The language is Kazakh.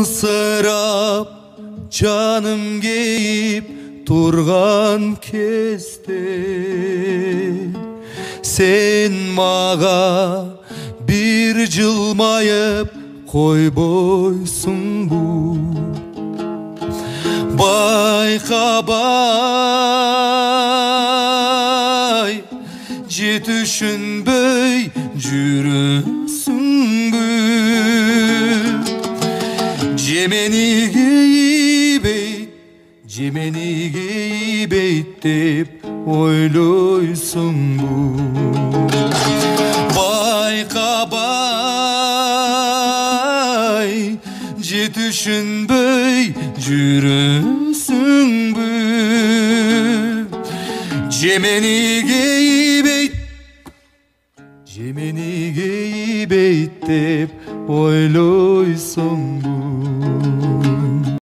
Жылсырап жаным кейіп тұрған кезде сен маға бір жылмайып қойбойсың бұл байқабай жетушінбей жүрісің бұл жемені кейбейт деп ойлойсың бұл байқабай жетушінбей жүрісің бұл жемені кейбейт деп ойлойсың бұл